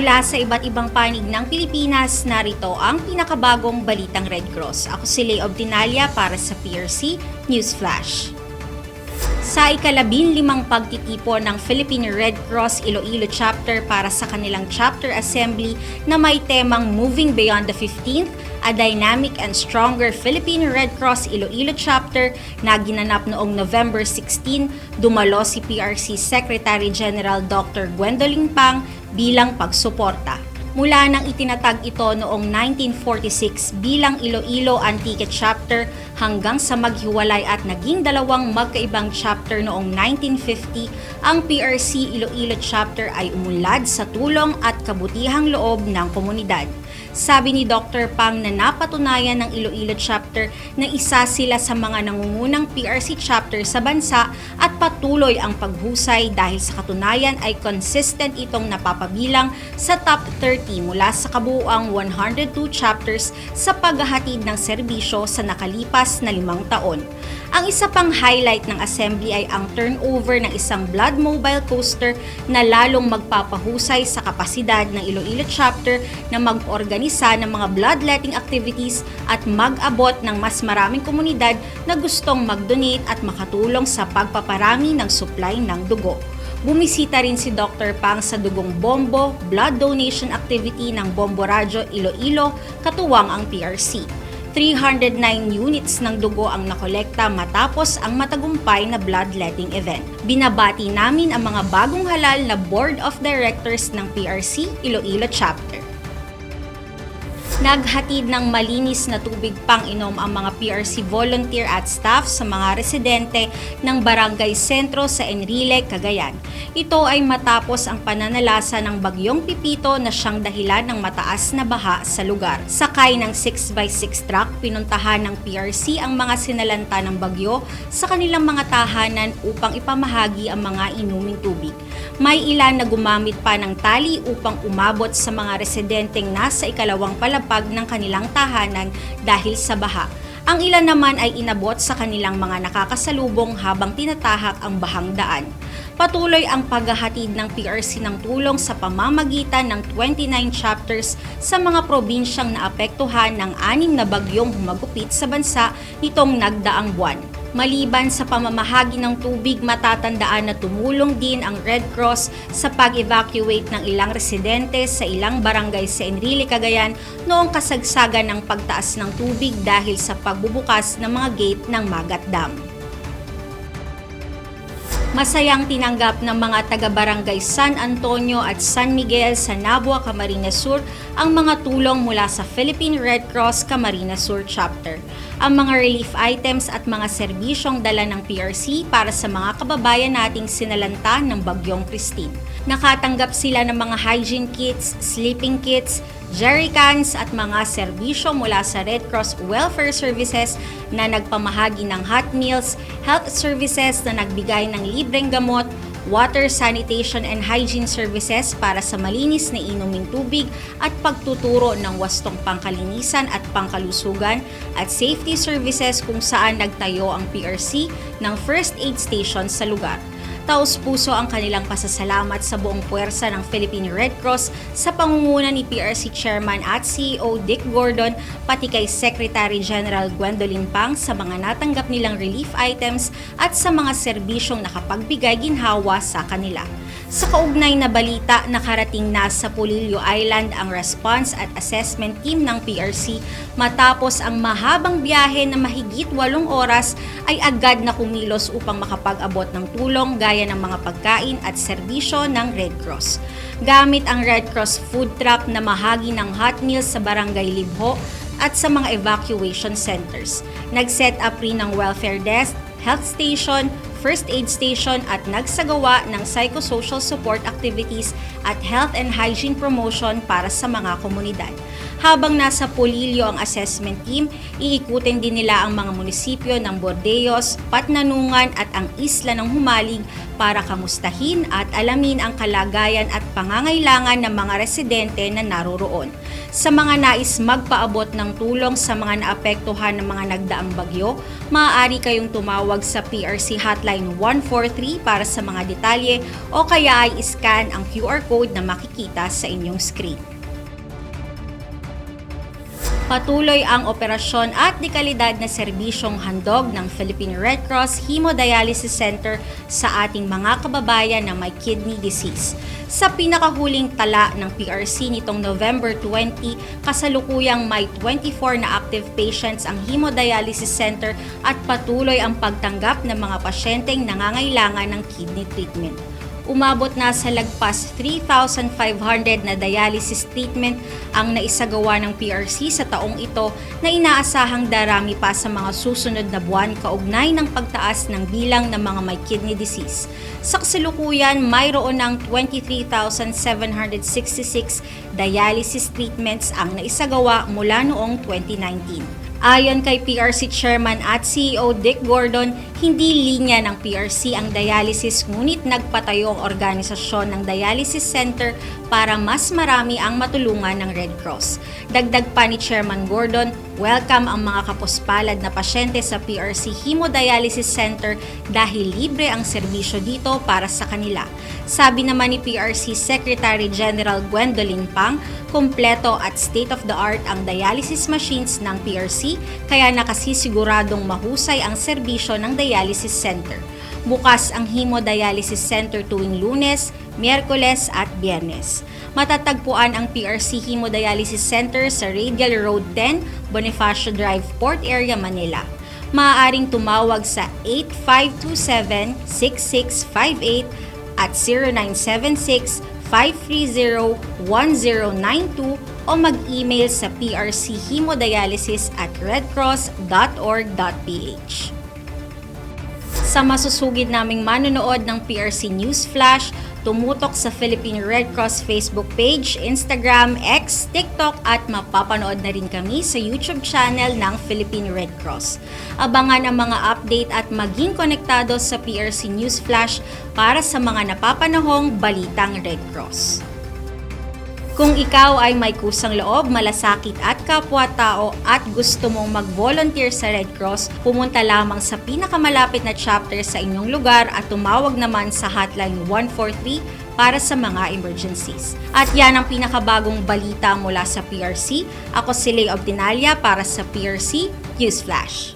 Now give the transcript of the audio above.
Mula sa iba't ibang panig ng Pilipinas, narito ang pinakabagong balitang Red Cross. Ako si Lay Obdinalia para sa PRC News Flash. Sa ika-15 pagtitipon ng Philippine Red Cross Iloilo Chapter para sa kanilang chapter assembly na may temang Moving Beyond the 15th, a Dynamic and Stronger Philippine Red Cross Iloilo Chapter na ginanap noong November 16, dumalo si PRC Secretary General Dr. Gwendolyn Pang bilang pagsuporta. Mula nang itinatag ito noong 1946 bilang Iloilo Antique Chapter hanggang sa maghiwalay at naging dalawang magkaibang chapter noong 1950, ang PRC Iloilo Chapter ay umunlad sa tulong at kabutihang loob ng komunidad. Sabi ni Dr. Pang na napatunayan ng Iloilo Chapter na isa sila sa mga nangungunang PRC chapter sa bansa at patuloy ang paghusay dahil sa katunayan ay consistent itong napapabilang sa top 30 mula sa kabuuang 102 chapters sa paghahatid ng serbisyo sa nakalipas na 5 taon. Ang isa pang highlight ng assembly ay ang turnover ng isang blood mobile coaster na lalong magpapahusay sa kapasidad ng Iloilo Chapter na mag-organisa ng mga bloodletting activities at mag-abot ng mas maraming komunidad na gustong mag-donate at makatulong sa pagpaparami ng supply ng dugo. Bumisita rin si Dr. Pang sa Dugong Bombo blood donation activity ng Bombo Radyo Iloilo, katuwang ang PRC. 309 units ng dugo ang nakolekta matapos ang matagumpay na bloodletting event. Binabati namin ang mga bagong halal na Board of Directors ng PRC Iloilo Chapter. Naghatid ng malinis na tubig pang-inom ang mga PRC volunteer at staff sa mga residente ng Barangay Sentro sa Enrile, Cagayan. Ito ay matapos ang pananalasa ng bagyong Pipito na siyang dahilan ng mataas na baha sa lugar. Sakay ng 6x6 truck, pinuntahan ng PRC ang mga sinalanta ng bagyo sa kanilang mga tahanan upang ipamahagi ang mga inuming tubig. May ilan na gumamit pa ng tali upang umabot sa mga residenteng nasa ikalawang palapag ng kanilang tahanan dahil sa baha. Ang ilan naman ay inabot sa kanilang mga nakakasalubong habang tinatahak ang bahang daan. Patuloy ang paghahatid ng PRC ng tulong sa pamamagitan ng 29 chapters sa mga probinsyang naapektuhan ng 6 na bagyong humagupit sa bansa nitong nagdaang buwan. Maliban sa pamamahagi ng tubig, matatandaan na tumulong din ang Red Cross sa pag-evacuate ng ilang residente sa ilang barangay sa Enrile, Cagayan noong kasagsagan ng pagtaas ng tubig dahil sa pagbubukas ng mga gate ng Magat Dam. Masayang tinanggap ng mga taga-barangay San Antonio at San Miguel sa Nabua, Camarines Sur ang mga tulong mula sa Philippine Red Cross Camarines Sur Chapter. Ang mga relief items at mga serbisyong dala ng PRC para sa mga kababayan nating sinalanta ng Bagyong Christine. Nakatanggap sila ng mga hygiene kits, sleeping kits, jerrycans at mga serbisyo mula sa Red Cross Welfare Services na nagpamahagi ng hot meals, health services na nagbigay ng libreng gamot, water, sanitation and hygiene services para sa malinis na inuming tubig at pagtuturo ng wastong pangkalinisan at pangkalusugan at safety services kung saan nagtayo ang PRC ng first aid station sa lugar. Taos-puso ang kanilang pasasalamat sa buong puwersa ng Philippine Red Cross sa pangunguna ni PRC Chairman at CEO Dick Gordon pati kay Secretary General Gwendolyn Pang sa mga natanggap nilang relief items at sa mga serbisyong nakapagbigay ginhawa sa kanila. Sa kaugnay na balita, nakarating na sa Polillo Island ang response at assessment team ng PRC matapos ang mahabang biyahe na mahigit 8 oras ay agad na kumilos upang makapag-abot ng tulong gaya ng mga pagkain at serbisyo ng Red Cross. Gamit ang Red Cross food truck na mahagi ng hot meals sa Barangay Libho at sa mga evacuation centers. Nag-set up rin ng welfare desk, health station, first aid station at nagsagawa ng psychosocial support activities at health and hygiene promotion para sa mga komunidad. Habang nasa Polillo ang assessment team, iikutin din nila ang mga munisipyo ng Bordeos, Patnanungan at ang isla ng Humalig para kamustahin at alamin ang kalagayan at pangangailangan ng mga residente na naroroon. Sa mga nais magpaabot ng tulong sa mga naapektuhan ng mga nagdaang bagyo, maaari kayong tumawag sa PRC Hotline 143 para sa mga detalye o kaya ay iscan ang QR code na makikita sa inyong screen. Patuloy ang operasyon at dekalidad na serbisyong handog ng Philippine Red Cross Hemodialysis Center sa ating mga kababayan na may kidney disease. Sa pinakahuling tala ng PRC nitong November 20, kasalukuyang may 24 na active patients ang Hemodialysis Center at patuloy ang pagtanggap ng mga pasyenteng nangangailangan ng kidney treatment. Umabot na sa lagpas 3,500 na dialysis treatment ang naisagawa ng PRC sa taong ito na inaasahang darami pa sa mga susunod na buwan kaugnay ng pagtaas ng bilang ng mga may kidney disease. Sa kasalukuyan, mayroon ng 23,766 dialysis treatments ang naisagawa mula noong 2019. Ayon kay PRC Chairman at CEO Dick Gordon, hindi linya ng PRC ang dialysis ngunit nagpatayo ang organisasyon ng dialysis center para mas marami ang matulungan ng Red Cross. Dagdag pa ni Chairman Gordon, welcome ang mga kapuspalad na pasyente sa PRC Hemodialysis Center dahil libre ang serbisyo dito para sa kanila. Sabi naman ni PRC Secretary General Gwendolyn Pang, kumpleto at state-of-the-art ang dialysis machines ng PRC kaya nakasisiguradong mahusay ang serbisyo ng dialysis center. Bukas ang Hemodialysis Center tuwing Lunes, Miyerkules at Biyernes. Matatagpuan ang PRC Hemodialysis Center sa Radial Road 10, Bonifacio Drive, Port Area, Manila. Maaaring tumawag sa 8527-6658 at 0976-530-1092 o mag-email sa prchemodialysis@redcross.org.ph. Sa masusugid naming manonood ng PRC News Flash, tumutok sa Philippine Red Cross Facebook page, Instagram, X, TikTok at mapapanood na rin kami sa YouTube channel ng Philippine Red Cross. Abangan ang mga update at maging konektado sa PRC News Flash para sa mga napapanahong balitang Red Cross. Kung ikaw ay may kusang loob, malasakit at kapwa-tao at gusto mong mag-volunteer sa Red Cross, pumunta lamang sa pinakamalapit na chapter sa inyong lugar at tumawag naman sa hotline 143 para sa mga emergencies. At yan ang pinakabagong balita mula sa PRC. Ako si Lay Obtinalia para sa PRC News Flash.